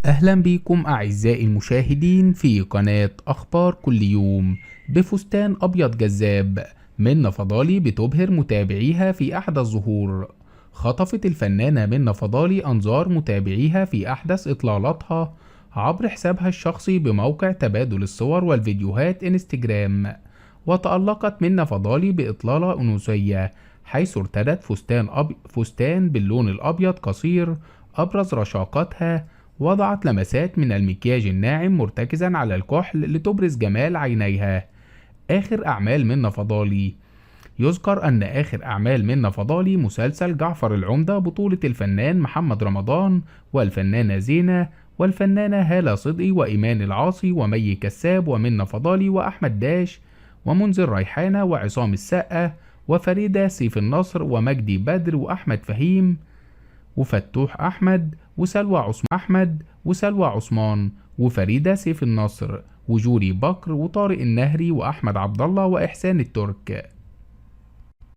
أهلا بيكم أعزائي المشاهدين في قناة أخبار كل يوم. بفستان أبيض جذاب، منة فضالي بتبهر متابعيها في أحدث ظهور. خطفت الفنانة منة فضالي أنظار متابعيها في أحدث إطلالاتها عبر حسابها الشخصي بموقع تبادل الصور والفيديوهات انستجرام. وتألقت منة فضالي بإطلالة أنوثية، حيث ارتدت فستان باللون الأبيض قصير أبرز رشاقتها. وضعت لمسات من المكياج الناعم مرتكزا على الكحل لتبرز جمال عينيها. آخر أعمال منة فضالي. يذكر أن آخر أعمال منة فضالي مسلسل جعفر العمدة بطولة الفنان محمد رمضان والفنانة زينة والفنانة هالة صدقي وإيمان العاصي ومي كساب ومنة فضالي وأحمد داش ومنذر ريحانة وعصام السقا وفريدة سيف النصر ومجدي بدر وأحمد فهيم وفتوح أحمد وسلوى عثمان وفريدة سيف النصر وجوري بكر وطارق النهري وأحمد عبد الله وإحسان الترك.